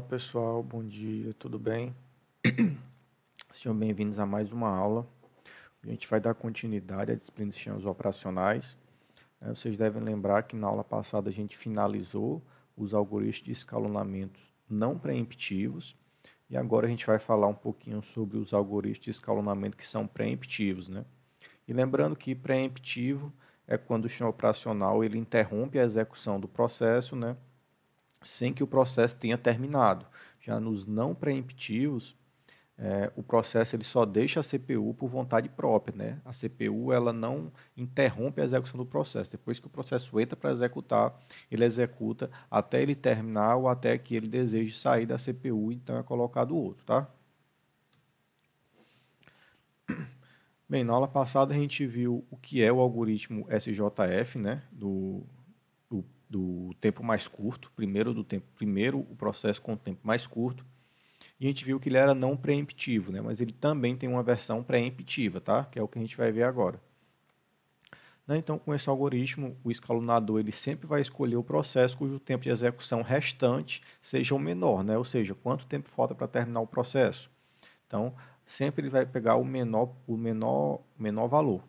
Olá pessoal, bom dia, tudo bem? Sejam bem-vindos a mais uma aula. A gente vai dar continuidade à disciplina de sistemas operacionais. Vocês devem lembrar que na aula passada a gente finalizou os algoritmos de escalonamento não preemptivos e agora a gente vai falar um pouquinho sobre os algoritmos de escalonamento que são preemptivos, né? E lembrando que preemptivo é quando o sistema operacional ele interrompe a execução do processo, né, sem que o processo tenha terminado. Já nos não preemptivos, o processo ele só deixa a CPU por vontade própria, né? A CPU ela não interrompe a execução do processo. Depois que o processo entra para executar, ele executa até ele terminar ou até que ele deseje sair da CPU, então é colocado outro, tá? Bem, na aula passada a gente viu o que é o algoritmo SJF, né? Do tempo mais curto, primeiro o processo com o tempo mais curto. E a gente viu que ele era não preemptivo, né? Mas ele também tem uma versão preemptiva, tá? Que é o que a gente vai ver agora. Então, com esse algoritmo, o escalonador ele sempre vai escolher o processo cujo tempo de execução restante seja o menor, né? Ou seja, quanto tempo falta para terminar o processo. Então, sempre ele vai pegar o menor valor.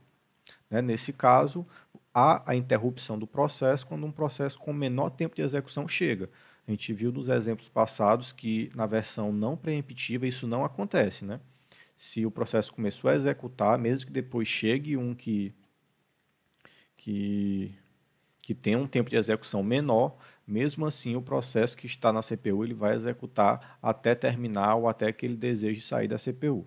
Nesse caso, há a interrupção do processo quando um processo com menor tempo de execução chega. A gente viu nos exemplos passados que na versão não preemptiva isso não acontece, né? Se o processo começou a executar, mesmo que depois chegue um que, que tem um tempo de execução menor, mesmo assim o processo que está na CPU ele vai executar até terminar ou até que ele deseje sair da CPU.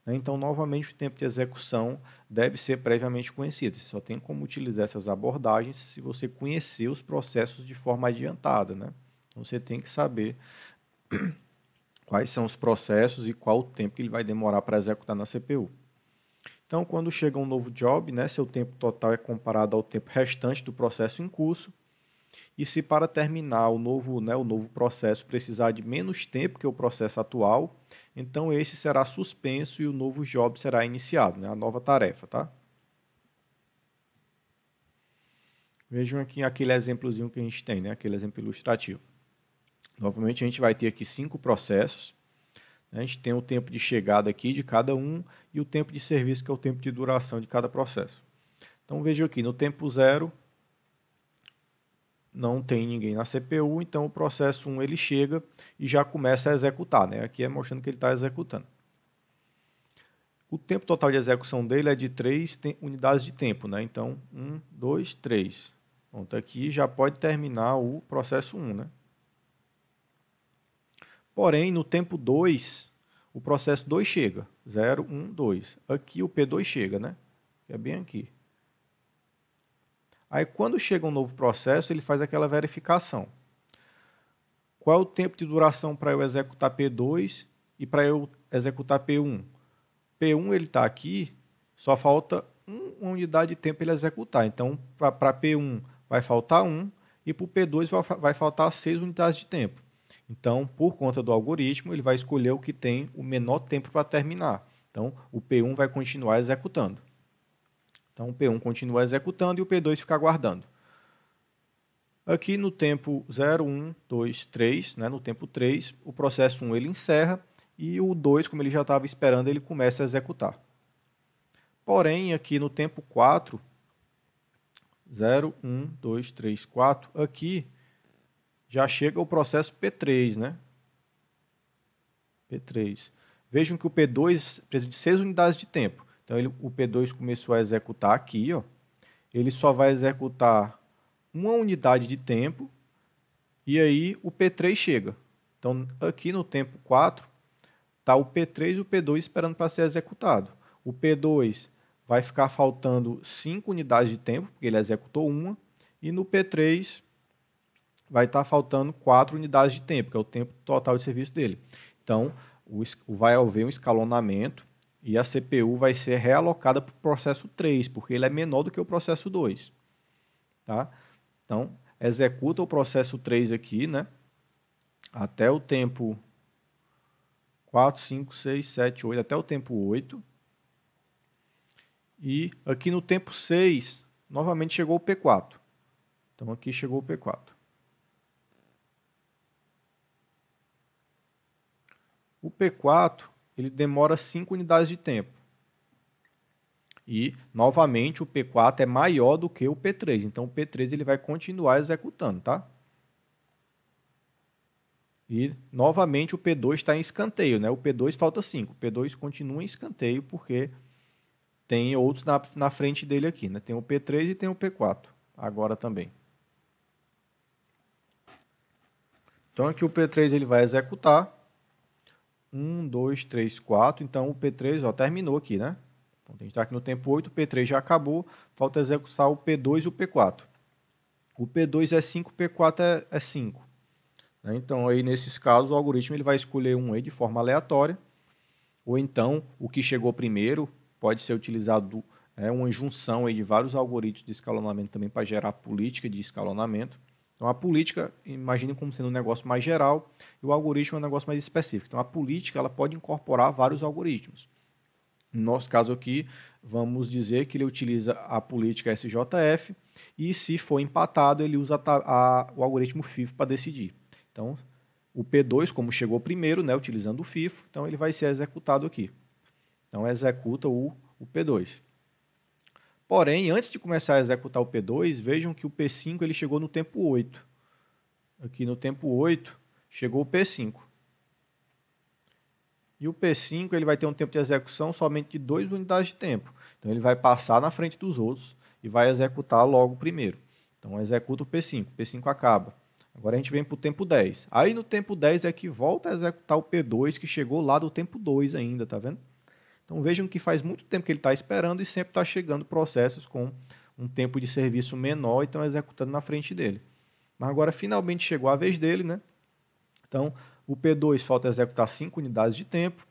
Então, novamente, o tempo de execução deve ser previamente conhecido. Você só tem como utilizar essas abordagens se você conhecer os processos de forma adiantada, né? Então, você tem que saber quais são os processos e qual o tempo que ele vai demorar para executar na CPU. Então, quando chega um novo job, né, seu tempo total é comparado ao tempo restante do processo em curso. E se para terminar o novo processo precisar de menos tempo que o processo atual, então esse será suspenso e o novo job será iniciado, né, a nova tarefa, tá? Vejam aqui aquele exemplozinho que a gente tem, né, aquele exemplo ilustrativo. Novamente a gente vai ter aqui 5 processos. Né, a gente tem o tempo de chegada aqui de cada um e o tempo de serviço, que é o tempo de duração de cada processo. Então vejam aqui, no tempo 0, não tem ninguém na CPU, então o processo 1 ele chega e já começa a executar, né? Aqui é mostrando que ele está executando. O tempo total de execução dele é de 3 unidades de tempo, né? Então, 1, 2, 3. Pronto, aqui já pode terminar o processo 1, né? Porém, no tempo 2, o processo 2 chega. 0, 1, 2. Aqui o P2 chega, né? Que é bem aqui. Aí, quando chega um novo processo, ele faz aquela verificação. Qual é o tempo de duração para eu executar P2 e para eu executar P1? P1 ele está aqui, só falta uma unidade de tempo para ele executar. Então, para P1 vai faltar 1 e para o P2 vai faltar 6 unidades de tempo. Então, por conta do algoritmo, ele vai escolher o que tem o menor tempo para terminar. Então, o P1 vai continuar executando. Então, o P1 continua executando e o P2 fica aguardando. Aqui no tempo 0, 1, 2, 3, né, no tempo 3, o processo 1 ele encerra e o 2, como ele já estava esperando, ele começa a executar. Porém, aqui no tempo 4, 0, 1, 2, 3, 4, aqui já chega o processo P3, né? P3. Vejam que o P2 precisa de 6 unidades de tempo. Então, o P2 começou a executar aqui, ó. Ele só vai executar uma unidade de tempo e aí o P3 chega. Então, aqui no tempo 4, está o P3 e o P2 esperando para ser executado. O P2 vai ficar faltando 5 unidades de tempo, porque ele executou uma, e no P3 vai estar faltando 4 unidades de tempo, que é o tempo total de serviço dele. Então, vai haver um escalonamento e a CPU vai ser realocada para o processo 3, porque ele é menor do que o processo 2. Tá? Então, executa o processo 3 aqui, né? Até o tempo 4, 5, 6, 7, 8, até o tempo 8. E aqui no tempo 6, novamente chegou o P4. Então aqui chegou o P4. O P4 ele demora 5 unidades de tempo. E, novamente, o P4 é maior do que o P3. Então, o P3 ele vai continuar executando, tá? E, novamente, o P2 está em escanteio, né? O P2 falta 5. O P2 continua em escanteio porque tem outros na frente dele aqui, né? Tem o P3 e tem o P4 agora também. Então, aqui o P3 ele vai executar. 1, 2, 3, 4. Então, o P3 ó, terminou aqui, né? Então, a gente está aqui no tempo 8, o P3 já acabou, falta executar o P2 e o P4. O P2 é 5, o P4 é 5. Então, aí, nesses casos, o algoritmo ele vai escolher um aí de forma aleatória, ou então, o que chegou primeiro pode ser utilizado uma junção aí de vários algoritmos de escalonamento também para gerar política de escalonamento. Então, a política, imagine como sendo um negócio mais geral, e o algoritmo é um negócio mais específico. Então, a política ela pode incorporar vários algoritmos. No nosso caso aqui, vamos dizer que ele utiliza a política SJF e, se for empatado, ele usa o algoritmo FIFO para decidir. Então, o P2, como chegou primeiro, né, utilizando o FIFO, então ele vai ser executado aqui. Então, executa o P2. Porém, antes de começar a executar o P2, vejam que o P5 ele chegou no tempo 8. Aqui no tempo 8, chegou o P5. E o P5 ele vai ter um tempo de execução somente de 2 unidades de tempo. Então, ele vai passar na frente dos outros e vai executar logo primeiro. Então, executa o P5. O P5 acaba. Agora, a gente vem para o tempo 10. Aí, no tempo 10 é que volta a executar o P2, que chegou lá do tempo 2 ainda, tá vendo? Então, vejam que faz muito tempo que ele está esperando e sempre está chegando processos com um tempo de serviço menor e estão executando na frente dele. Mas agora, finalmente, chegou a vez dele, né? Então, o P2 falta executar 5 unidades de tempo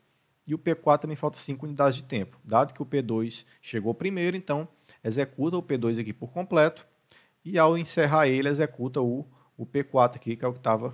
e o P4 também falta 5 unidades de tempo. Dado que o P2 chegou primeiro, então executa o P2 aqui por completo e ao encerrar ele, executa o P4 aqui, que é o que estava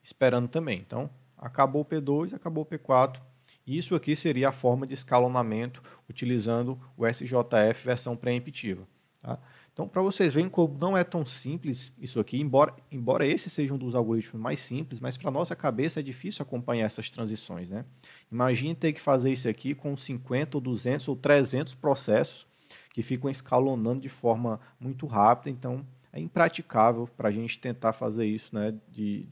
esperando também. Então, acabou o P2, acabou o P4. Isso aqui seria a forma de escalonamento utilizando o SJF versão preemptiva. Tá? Então, para vocês verem como não é tão simples isso aqui, embora esse seja um dos algoritmos mais simples, mas para a nossa cabeça é difícil acompanhar essas transições. Né? Imagine ter que fazer isso aqui com 50 ou 200 ou 300 processos que ficam escalonando de forma muito rápida, então é impraticável para a gente tentar fazer isso, né,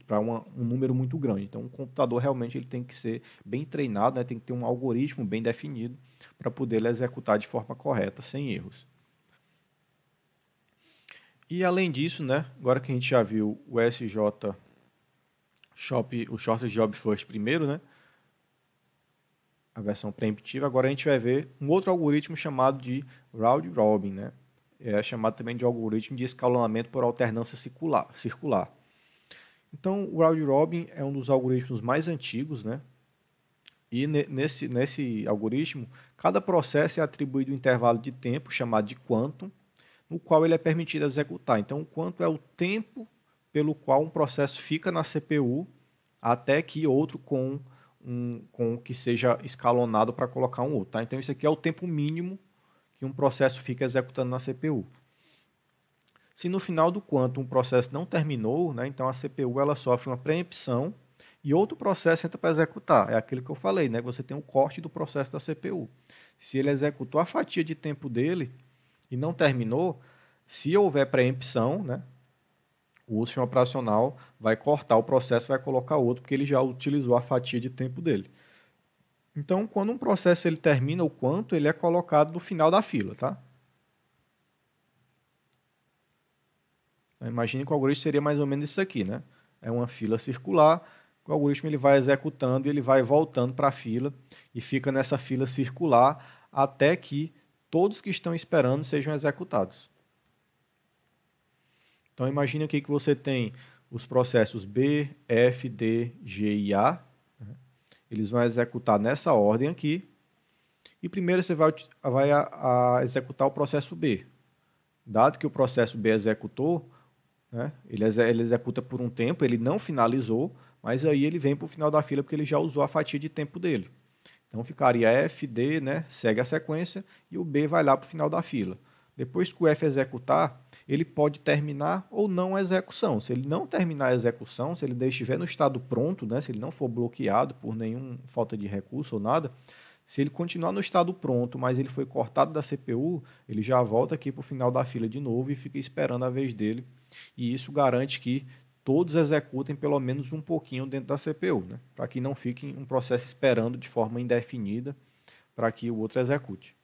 para um número muito grande. Então, o computador realmente ele tem que ser bem treinado, né, tem que ter um algoritmo bem definido para poder executar de forma correta, sem erros. E além disso, né, agora que a gente já viu o o Shortest Job First primeiro, né, a versão preemptiva, agora a gente vai ver um outro algoritmo chamado de Round Robin, né? É chamado também de algoritmo de escalonamento por alternância circular. Então, o Round Robin é um dos algoritmos mais antigos, né? E nesse algoritmo, cada processo é atribuído um intervalo de tempo chamado de quantum, no qual ele é permitido executar. Então, o quantum é o tempo pelo qual um processo fica na CPU até que outro com que seja escalonado para colocar um outro. Tá? Então, isso aqui é o tempo mínimo que um processo fica executando na CPU. Se no final do quantum um processo não terminou, né, então a CPU ela sofre uma preempção e outro processo entra para executar. É aquilo que eu falei, né? Você tem um corte do processo da CPU. Se ele executou a fatia de tempo dele e não terminou, se houver preempção, né, o sistema operacional vai cortar o processo e vai colocar outro, porque ele já utilizou a fatia de tempo dele. Então, quando um processo ele termina o quanto, ele é colocado no final da fila, tá? Então, imagine que o algoritmo seria mais ou menos isso aqui, né? É uma fila circular, o algoritmo ele vai executando e ele vai voltando para a fila e fica nessa fila circular até que todos que estão esperando sejam executados. Então, imagine aqui que você tem os processos B, F, D, G e A. Eles vão executar nessa ordem aqui. E primeiro você vai executar o processo B. Dado que o processo B executou, né, ele executa por um tempo, ele não finalizou, mas aí ele vem para o final da fila porque ele já usou a fatia de tempo dele. Então ficaria F, D, né, segue a sequência, e o B vai lá para o final da fila. Depois que o F executar, ele pode terminar ou não a execução. Se ele não terminar a execução, se ele estiver no estado pronto, né, se ele não for bloqueado por nenhuma falta de recurso ou nada, se ele continuar no estado pronto, mas ele foi cortado da CPU, ele já volta aqui para o final da fila de novo e fica esperando a vez dele. E isso garante que todos executem pelo menos um pouquinho dentro da CPU, né, para que não fique um processo esperando de forma indefinida para que o outro execute.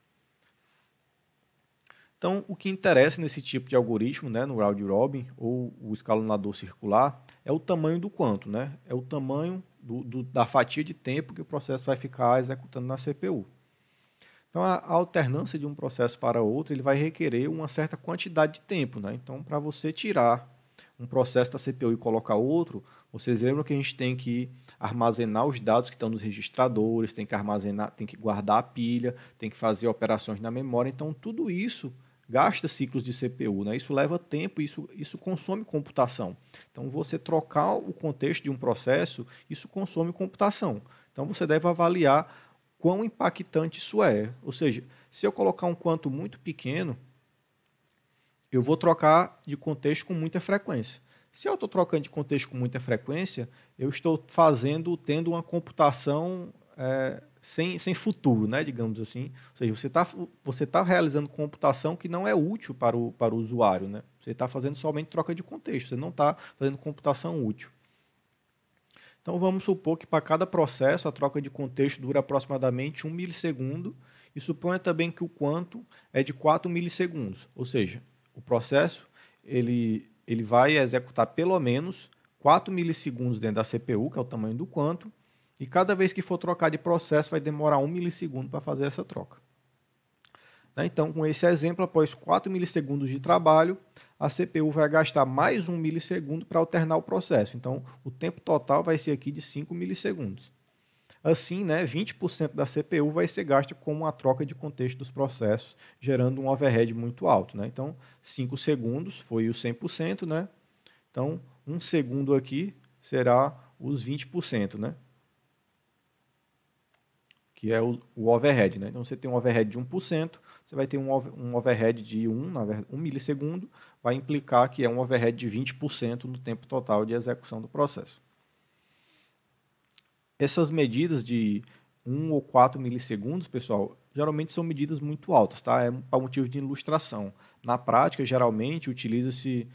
Então, o que interessa nesse tipo de algoritmo, né, no round robin ou o escalonador circular, é o tamanho do quanto, né? É o tamanho da fatia de tempo que o processo vai ficar executando na CPU. Então, a alternância de um processo para outro ele vai requerer uma certa quantidade de tempo, né? Então, para você tirar um processo da CPU e colocar outro, vocês lembram que a gente tem que armazenar os dados que estão nos registradores, tem que armazenar, tem que guardar a pilha, tem que fazer operações na memória. Então, tudo isso gasta ciclos de CPU, né? Isso leva tempo, isso consome computação. Então, você trocar o contexto de um processo, isso consome computação. Então, você deve avaliar quão impactante isso é. Ou seja, se eu colocar um quanto muito pequeno, eu vou trocar de contexto com muita frequência. Se eu estou trocando de contexto com muita frequência, eu estou tendo uma computação sem futuro, né, digamos assim. Ou seja, você tá realizando computação que não é útil para o usuário. Né? Você está fazendo somente troca de contexto, você não está fazendo computação útil. Então, vamos supor que para cada processo a troca de contexto dura aproximadamente 1 milissegundo e suponha também que o quanto é de 4 milissegundos. Ou seja, o processo ele vai executar pelo menos 4 milissegundos dentro da CPU, que é o tamanho do quanto, e cada vez que for trocar de processo vai demorar 1 milissegundo para fazer essa troca. Então, com esse exemplo, após 4 milissegundos de trabalho, a CPU vai gastar mais 1 milissegundo para alternar o processo. Então, o tempo total vai ser aqui de 5 milissegundos. Assim, né, 20% da CPU vai ser gasto com a troca de contexto dos processos, gerando um overhead muito alto. Né? Então, 5 segundos foi o 100%. Né? Então, 1 segundo aqui será os 20%. Né? Que é o overhead. Né? Então, você tem um overhead de 1%, você vai ter um overhead de 1 milissegundo, vai implicar que é um overhead de 20% no tempo total de execução do processo. Essas medidas de 1 ou 4 milissegundos, pessoal, geralmente são medidas muito altas, tá? É para motivo de ilustração. Na prática, geralmente, utiliza-se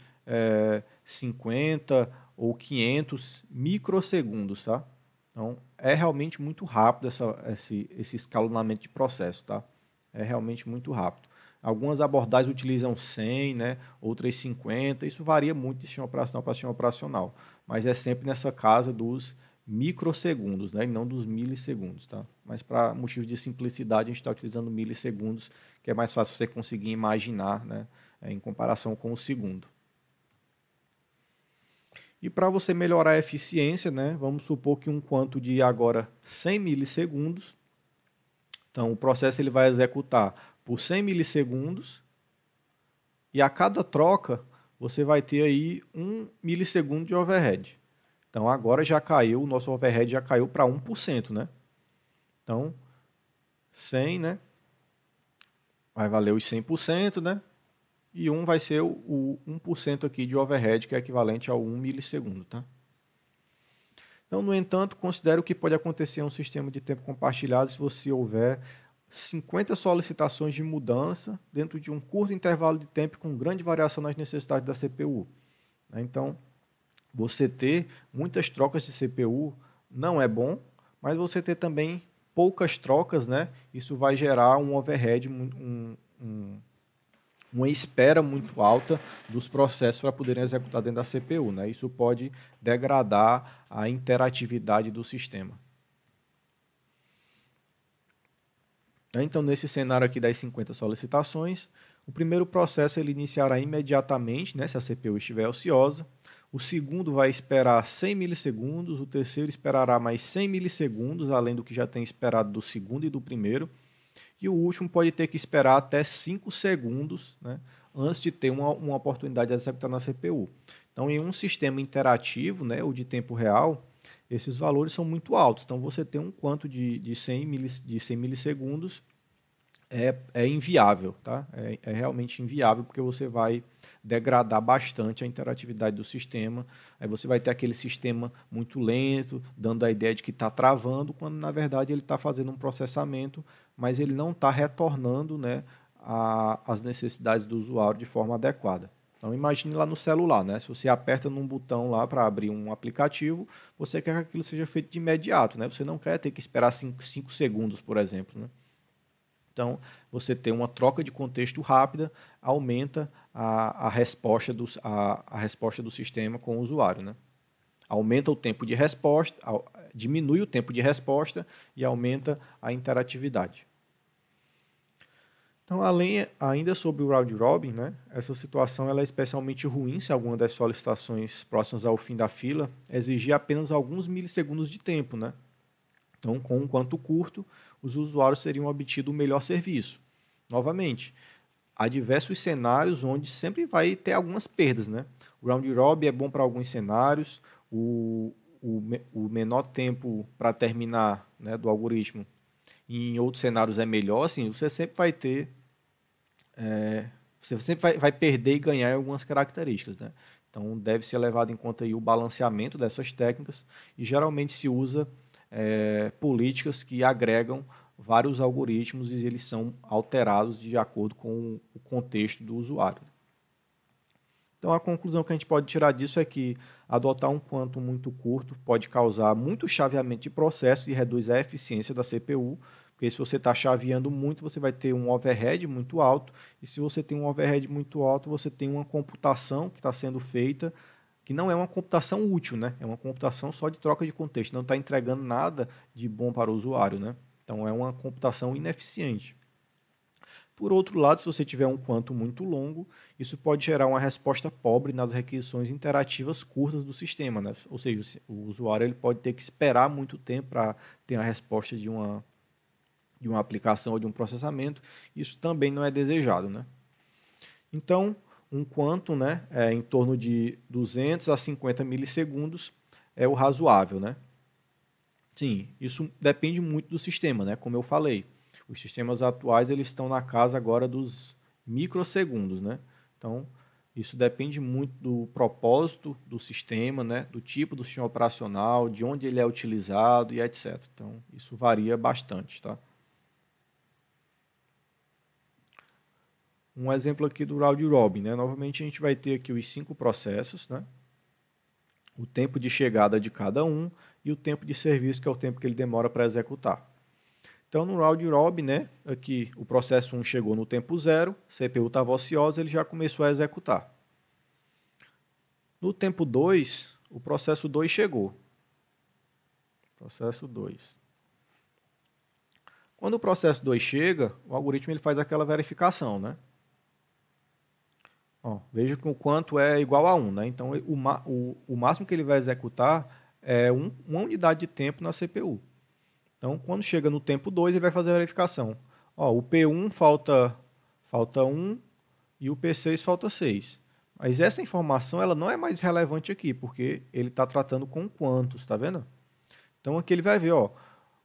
50 ou 500 microsegundos, tá? Então, é realmente muito rápido esse escalonamento de processo, tá? É realmente muito rápido. Algumas abordagens utilizam 100, né? Outras 50, isso varia muito de sistema operacional para sistema operacional, mas é sempre nessa casa dos microsegundos, né? E não dos milissegundos, tá? Mas para motivos de simplicidade, a gente está utilizando milissegundos, que é mais fácil você conseguir imaginar, né? Em comparação com o segundo. E para você melhorar a eficiência, né? Vamos supor que um quanto de agora 100 milissegundos. Então, o processo ele vai executar por 100 milissegundos e a cada troca você vai ter aí 1 milissegundo de overhead. Então, agora já caiu, o nosso overhead já caiu para 1%, né? Então, 100, né? Vai valer os 100%, né? E 1 vai ser o 1% aqui de overhead, que é equivalente ao 1 milissegundo, tá? Então, no entanto, considero que pode acontecer um sistema de tempo compartilhado se você houver 50 solicitações de mudança dentro de um curto intervalo de tempo com grande variação nas necessidades da CPU. Então, você ter muitas trocas de CPU não é bom, mas você ter também poucas trocas, né? Isso vai gerar um overhead, uma espera muito alta dos processos para poderem executar dentro da CPU. Né? Isso pode degradar a interatividade do sistema. Então, nesse cenário aqui das 50 solicitações, o primeiro processo ele iniciará imediatamente, né, se a CPU estiver ociosa. O segundo vai esperar 100 milissegundos, o terceiro esperará mais 100 milissegundos, além do que já tem esperado do segundo e do primeiro. E o último pode ter que esperar até 5 segundos, né, antes de ter uma oportunidade de executar na CPU. Então, em um sistema interativo, né, ou de tempo real, esses valores são muito altos. Então, você tem um quanto de 100 milissegundos é inviável, tá? É realmente inviável, porque você vai degradar bastante a interatividade do sistema. Aí você vai ter aquele sistema muito lento, dando a ideia de que está travando, quando na verdade ele está fazendo um processamento, mas ele não está retornando, né, as necessidades do usuário de forma adequada. Então imagine lá no celular, né? Se você aperta num botão lá para abrir um aplicativo, você quer que aquilo seja feito de imediato, né? Você não quer ter que esperar 5 segundos, por exemplo, né? Então, você tem uma troca de contexto rápida, aumenta a resposta a resposta do sistema com o usuário, né? Aumenta o tempo de resposta, diminui o tempo de resposta e aumenta a interatividade. Então, além ainda sobre o round robin, né, essa situação ela é especialmente ruim se alguma das solicitações próximas ao fim da fila exigir apenas alguns milissegundos de tempo, né? Então, com um quanto curto, os usuários teriam obtido o melhor serviço. Novamente, há diversos cenários onde sempre vai ter algumas perdas, né? O round robin é bom para alguns cenários, o menor tempo para terminar, né, do algoritmo em outros cenários é melhor, assim, você sempre vai ter você sempre vai perder e ganhar em algumas características, né? Então deve ser levado em conta aí o balanceamento dessas técnicas e geralmente se usa políticas que agregam vários algoritmos e eles são alterados de acordo com o contexto do usuário. Então a conclusão que a gente pode tirar disso é que adotar um quantum muito curto pode causar muito chaveamento de processo e reduz a eficiência da CPU, porque se você está chaveando muito, você vai ter um overhead muito alto, e se você tem um overhead muito alto, você tem uma computação que está sendo feita, que não é uma computação útil, né? É uma computação só de troca de contexto, não está entregando nada de bom para o usuário, né? Então é uma computação ineficiente. Por outro lado, se você tiver um quantum muito longo, isso pode gerar uma resposta pobre nas requisições interativas curtas do sistema, né? Ou seja, o usuário ele pode ter que esperar muito tempo para ter a resposta de uma aplicação ou de um processamento. Isso também não é desejado, né? Então, um quantum, né, em torno de 200 a 50 milissegundos é o razoável, né? Sim, isso depende muito do sistema, né? Como eu falei. Os sistemas atuais eles estão na casa agora dos microsegundos, né? Então, isso depende muito do propósito do sistema, né? Do tipo do sistema operacional, de onde ele é utilizado e etc. Então, isso varia bastante, tá? Um exemplo aqui do round robin, né? Novamente a gente vai ter aqui os 5 processos, né? O tempo de chegada de cada um e o tempo de serviço, que é o tempo que ele demora para executar. Então, no round robin, né, aqui o processo 1 chegou no tempo 0, a CPU estava ociosa, ele já começou a executar. No tempo 2, o processo 2 chegou. Processo 2. Quando o processo 2 chega, o algoritmo ele faz aquela verificação, né? Ó, veja que o quanto é igual a 1, né? Então, o máximo que ele vai executar é uma unidade de tempo na CPU. Então, quando chega no tempo 2, ele vai fazer a verificação. Ó, o P1 falta 1 e o P6 falta 6. Mas essa informação ela não é mais relevante aqui, porque ele está tratando com quantos, tá vendo? Então, aqui ele vai ver, ó,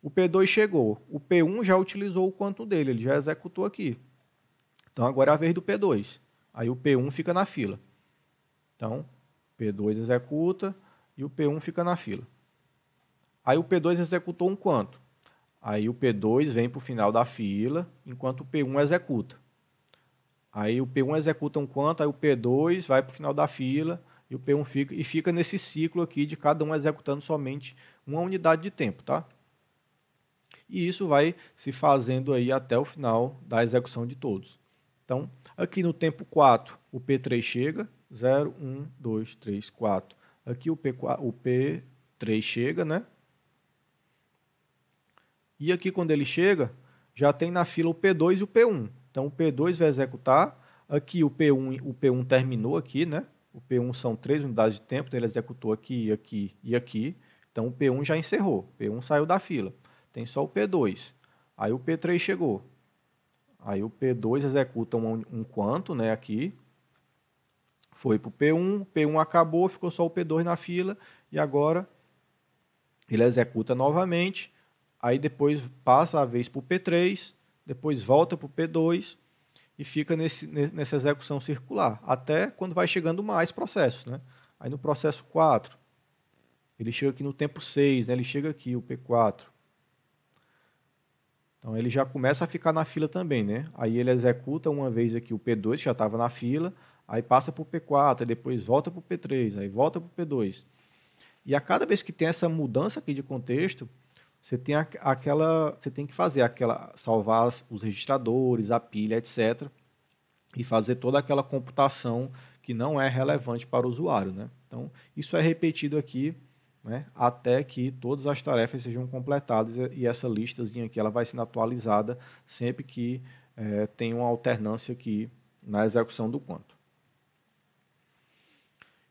o P2 chegou, o P1 já utilizou o quantum dele, ele já executou aqui. Então, agora é a vez do P2. Aí o P1 fica na fila. Então, o P2 executa e o P1 fica na fila. Aí o P2 executou um quanto? Aí o P2 vem para o final da fila, enquanto o P1 executa. Aí o P1 executa um quanto, aí o P2 vai para o final da fila e o P1 fica nesse ciclo aqui de cada um executando somente uma unidade de tempo, tá? E isso vai se fazendo aí até o final da execução de todos. Então, aqui no tempo 4, o P3 chega, 0, 1, 2, 3, 4. Aqui o P3 chega, né? E aqui quando ele chega, já tem na fila o P2 e o P1. Então o P2 vai executar, aqui o P1 terminou aqui, né? O P1 são 3 unidades de tempo, então ele executou aqui, aqui e aqui. Então o P1 já encerrou, o P1 saiu da fila. Tem só o P2. Aí o P3 chegou. Aí o P2 executa um quanto, né, aqui. Foi para o P1 acabou, ficou só o P2 na fila e agora ele executa novamente. Aí depois passa a vez para o P3 depois volta para o P2 e fica nessa execução circular, até quando vai chegando mais processos, né? Aí no processo 4, ele chega aqui no tempo 6, né? Ele chega aqui, o P4. Então ele já começa a ficar na fila também, né? Aí ele executa uma vez aqui o P2, que já estava na fila, aí passa para o P4, aí depois volta para o P3, aí volta para o P2. E a cada vez que tem essa mudança aqui de contexto, você tem que fazer salvar os registradores, a pilha, etc. E fazer toda aquela computação que não é relevante para o usuário, né? Então, isso é repetido aqui, né, até que todas as tarefas sejam completadas e essa listazinha aqui ela vai sendo atualizada sempre que tem uma alternância aqui na execução do quanto.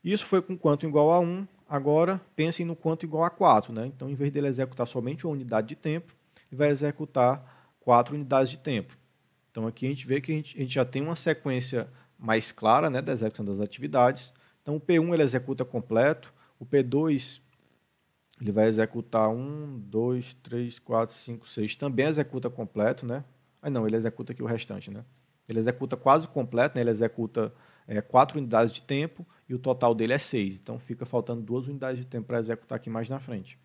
Isso foi com quanto igual a 1. Agora, pensem no quanto igual a 4. Né? Então, em vez dele executar somente uma unidade de tempo, ele vai executar 4 unidades de tempo. Então, aqui a gente vê que a gente já tem uma sequência mais clara, né, da execução das atividades. Então, o P1 ele executa completo, o P2 ele vai executar 1, 2, 3, 4, 5, 6, também executa completo. Né? Não, ele executa aqui o restante. Né? Ele executa quase completo, né? Ele executa 4 unidades de tempo e o total dele é 6. Então, fica faltando 2 unidades de tempo para executar aqui mais na frente.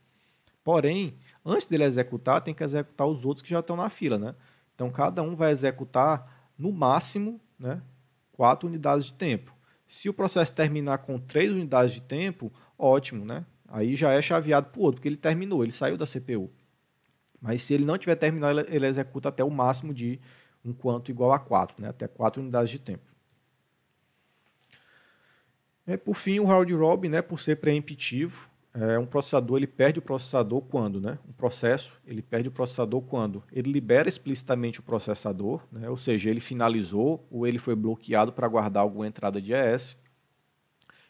Porém, antes dele executar, tem que executar os outros que já estão na fila. Né? Então, cada um vai executar, no máximo, né, 4 unidades de tempo. Se o processo terminar com 3 unidades de tempo, ótimo. Né? Aí já é chaveado para o outro, porque ele terminou, ele saiu da CPU. Mas se ele não tiver terminado, ele executa até o máximo de um quanto igual a 4, né? Até 4 unidades de tempo. Por fim, o round robin, né, por ser preemptivo, um processador ele perde o processador quando, né? Um processo ele perde o processador quando ele libera explicitamente o processador, né? Ou seja, ele finalizou ou ele foi bloqueado para guardar alguma entrada de ES.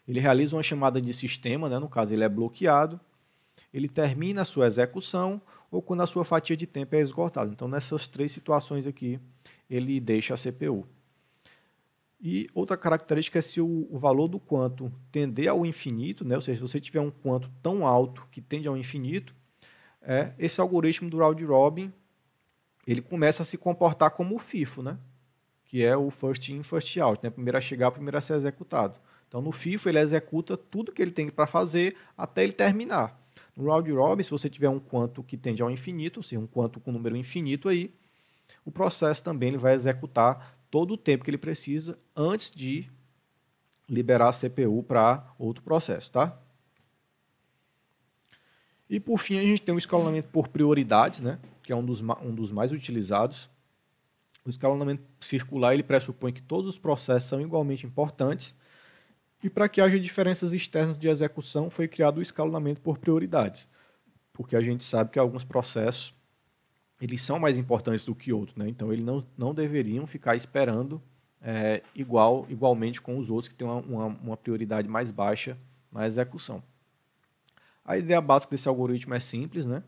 Ele realiza uma chamada de sistema, né? No caso ele é bloqueado. Ele termina a sua execução ou quando a sua fatia de tempo é esgotada. Então, nessas 3 situações aqui, ele deixa a CPU. E outra característica é se o valor do quanto tender ao infinito, né? Ou seja, se você tiver um quanto tão alto que tende ao infinito, esse algoritmo do round robin ele começa a se comportar como o FIFO, né? Que é o first in, first out, né? Primeiro a chegar, primeiro a ser executado. Então, no FIFO, ele executa tudo que ele tem para fazer até ele terminar. No round robin, se você tiver um quanto que tende ao infinito, ou seja, um quanto com número infinito aí, o processo também ele vai executar todo o tempo que ele precisa antes de liberar a CPU para outro processo, tá? E por fim a gente tem o escalonamento por prioridades, né? Que é um dos mais utilizados. O escalonamento circular ele pressupõe que todos os processos são igualmente importantes e para que haja diferenças externas de execução foi criado o escalonamento por prioridades, porque a gente sabe que alguns processos eles são mais importantes do que outros, né? Então eles não deveriam ficar esperando igualmente com os outros que têm uma prioridade mais baixa na execução. A ideia básica desse algoritmo é simples, né?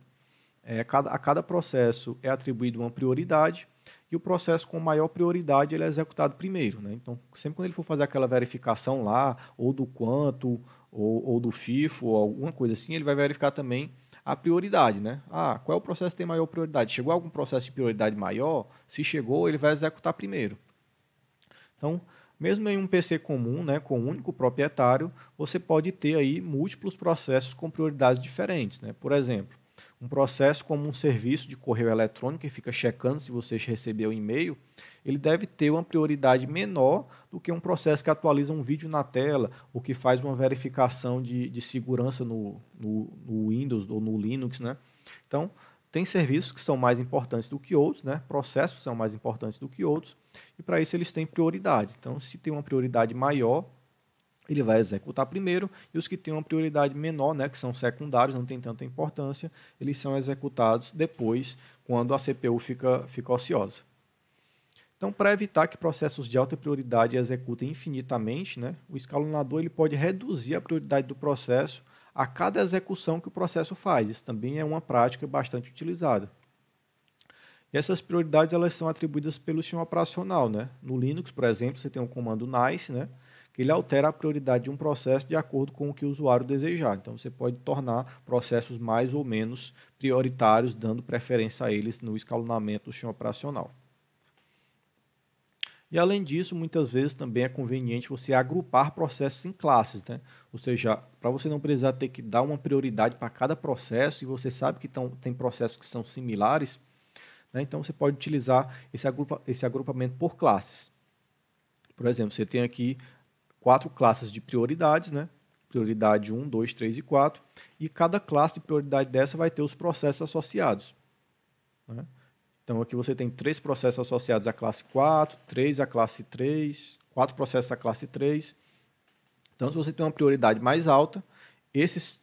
A cada processo é atribuído uma prioridade e o processo com maior prioridade ele é executado primeiro. Né? Então, sempre quando ele for fazer aquela verificação lá, ou do quanto, ou do FIFO, ou alguma coisa assim, ele vai verificar também a prioridade. Né? Qual é o processo que tem maior prioridade? Chegou algum processo de prioridade maior? Se chegou, ele vai executar primeiro. Então, mesmo em um PC comum, né, com um único proprietário, você pode ter aí múltiplos processos com prioridades diferentes. Né? Por exemplo, um processo como um serviço de correio eletrônico que fica checando se você recebeu o e-mail, ele deve ter uma prioridade menor do que um processo que atualiza um vídeo na tela ou que faz uma verificação de segurança no Windows ou no Linux. Né? Então, tem serviços que são mais importantes do que outros, né? Processos que são mais importantes do que outros, e para isso eles têm prioridades. Então, se tem uma prioridade maior, ele vai executar primeiro, e os que têm uma prioridade menor, né, que são secundários, não tem tanta importância, eles são executados depois, quando a CPU fica ociosa. Então, para evitar que processos de alta prioridade executem infinitamente, né, o escalonador ele pode reduzir a prioridade do processo a cada execução que o processo faz. Isso também é uma prática bastante utilizada. E essas prioridades elas são atribuídas pelo sistema operacional. Né? No Linux, por exemplo, você tem o comando nice, né, que ele altera a prioridade de um processo de acordo com o que o usuário desejar. Então, você pode tornar processos mais ou menos prioritários, dando preferência a eles no escalonamento do sistema operacional. E além disso, muitas vezes também é conveniente você agrupar processos em classes, né? Ou seja, para você não precisar ter que dar uma prioridade para cada processo, e você sabe que tem processos que são similares, né? Então você pode utilizar esse agrupamento por classes. Por exemplo, você tem aqui 4 classes de prioridades, né? Prioridade 1, 2, 3 e 4, e cada classe de prioridade dessa vai ter os processos associados, né? Então, aqui você tem 3 processos associados à classe 4, 3 à classe 3, 4 processos à classe 3. Então, se você tem uma prioridade mais alta, esses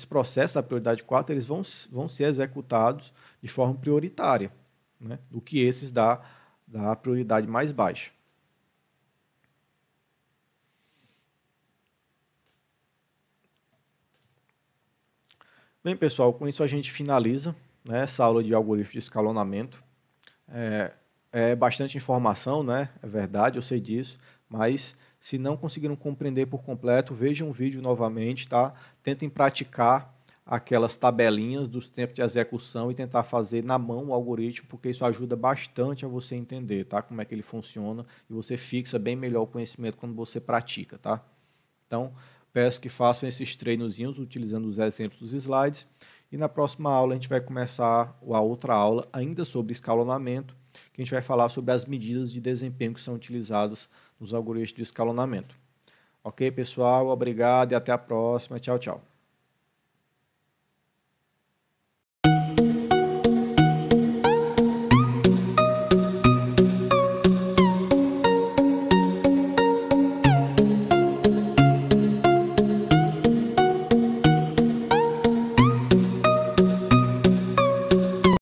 processos da prioridade 4 eles vão ser executados de forma prioritária, né, do que esses da prioridade mais baixa. Bem, pessoal, com isso a gente finaliza, né, essa aula de algoritmo de escalonamento. É bastante informação, né? É verdade, eu sei disso, mas se não conseguiram compreender por completo, vejam o vídeo novamente, tá? Tentem praticar aquelas tabelinhas dos tempos de execução e tentar fazer na mão o algoritmo, porque isso ajuda bastante a você entender, tá? Como é que ele funciona e você fixa bem melhor o conhecimento quando você pratica, tá? Então, peço que façam esses treinozinhos utilizando os exemplos dos slides. E na próxima aula a gente vai começar a outra aula ainda sobre escalonamento, que a gente vai falar sobre as medidas de desempenho que são utilizadas nos algoritmos de escalonamento. Ok, pessoal? Obrigado e até a próxima. Tchau, tchau.